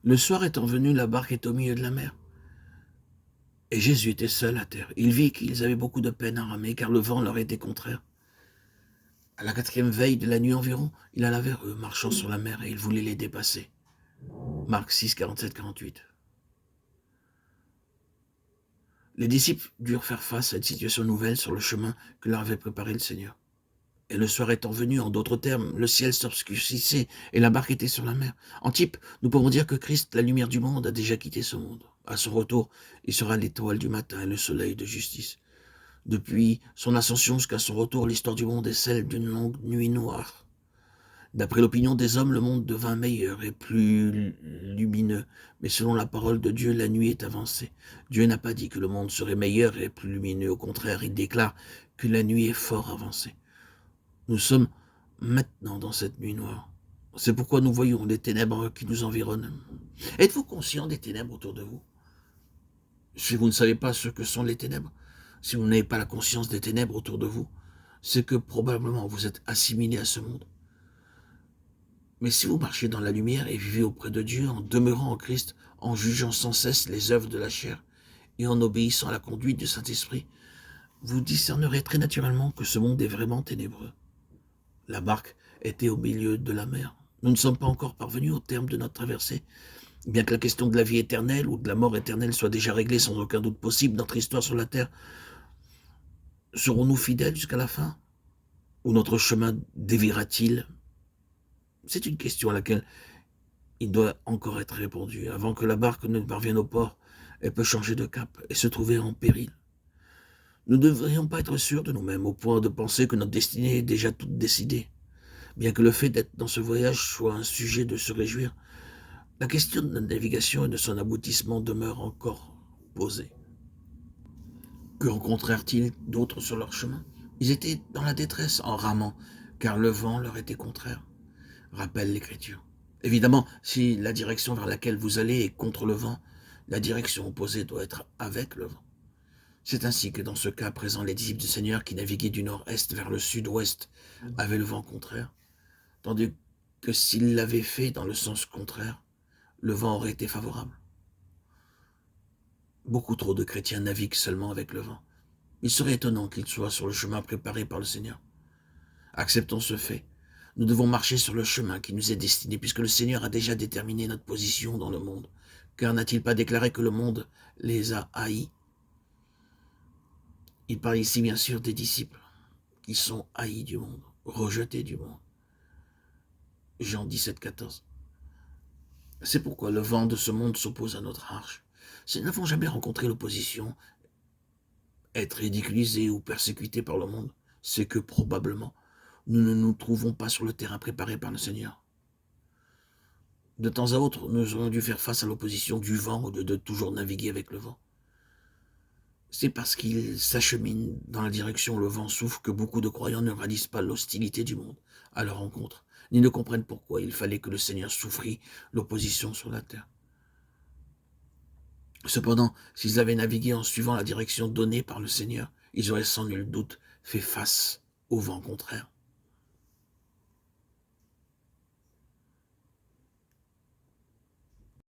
Le soir étant venu, la barque était au milieu de la mer. Et Jésus était seul à terre. Il vit qu'ils avaient beaucoup de peine à ramer, car le vent leur était contraire. À la 4e veille de la nuit environ, il alla vers eux, marchant sur la mer, et il voulait les dépasser. Marc 6, 47-48. Les disciples durent faire face à une situation nouvelle sur le chemin que leur avait préparé le Seigneur. Et le soir étant venu, en d'autres termes, le ciel s'obscurcissait et la barque était sur la mer. En type, nous pouvons dire que Christ, la lumière du monde, a déjà quitté ce monde. À son retour, il sera l'étoile du matin et le soleil de justice. Depuis son ascension jusqu'à son retour, l'histoire du monde est celle d'une longue nuit noire. D'après l'opinion des hommes, le monde devint meilleur et plus lumineux. Mais selon la parole de Dieu, la nuit est avancée. Dieu n'a pas dit que le monde serait meilleur et plus lumineux. Au contraire, il déclare que la nuit est fort avancée. Nous sommes maintenant dans cette nuit noire. C'est pourquoi nous voyons les ténèbres qui nous environnent. Êtes-vous conscient des ténèbres autour de vous? Si vous ne savez pas ce que sont les ténèbres, si vous n'avez pas la conscience des ténèbres autour de vous, c'est que probablement vous êtes assimilé à ce monde. Mais si vous marchez dans la lumière et vivez auprès de Dieu en demeurant en Christ, en jugeant sans cesse les œuvres de la chair et en obéissant à la conduite du Saint-Esprit, vous discernerez très naturellement que ce monde est vraiment ténébreux. La barque était au milieu de la mer. Nous ne sommes pas encore parvenus au terme de notre traversée. Bien que la question de la vie éternelle ou de la mort éternelle soit déjà réglée sans aucun doute possible, notre histoire sur la terre, serons-nous fidèles jusqu'à la fin? Ou notre chemin déviera-t-il? C'est une question à laquelle il doit encore être répondu. Avant que la barque ne parvienne au port, elle peut changer de cap et se trouver en péril. Nous ne devrions pas être sûrs de nous-mêmes au point de penser que notre destinée est déjà toute décidée. Bien que le fait d'être dans ce voyage soit un sujet de se réjouir, la question de la navigation et de son aboutissement demeure encore posée. Que rencontrèrent-ils d'autres sur leur chemin? Ils étaient dans la détresse en ramant, car le vent leur était contraire, rappelle l'Écriture. Évidemment, si la direction vers laquelle vous allez est contre le vent, la direction opposée doit être avec le vent. C'est ainsi que dans ce cas présent, les disciples du Seigneur qui naviguaient du nord-est vers le sud-ouest avaient le vent contraire, tandis que s'ils l'avaient fait dans le sens contraire, le vent aurait été favorable. Beaucoup trop de chrétiens naviguent seulement avec le vent. Il serait étonnant qu'ils soient sur le chemin préparé par le Seigneur. Acceptons ce fait. Nous devons marcher sur le chemin qui nous est destiné, puisque le Seigneur a déjà déterminé notre position dans le monde. Car n'a-t-il pas déclaré que le monde les a haïs? Il parle ici bien sûr des disciples, qui sont haïs du monde, rejetés du monde. Jean 17, 14. C'est pourquoi le vent de ce monde s'oppose à notre arche. Si nous n'avons jamais rencontré l'opposition, être ridiculisés ou persécutés par le monde, c'est que probablement nous ne nous trouvons pas sur le terrain préparé par le Seigneur. De temps à autre, nous aurions dû faire face à l'opposition du vent au lieu de toujours naviguer avec le vent. C'est parce qu'il s'achemine dans la direction où le vent souffle que beaucoup de croyants ne réalisent pas l'hostilité du monde à leur rencontre, ni ne comprennent pourquoi il fallait que le Seigneur souffrit l'opposition sur la terre. Cependant, s'ils avaient navigué en suivant la direction donnée par le Seigneur, ils auraient sans nul doute fait face au vent contraire.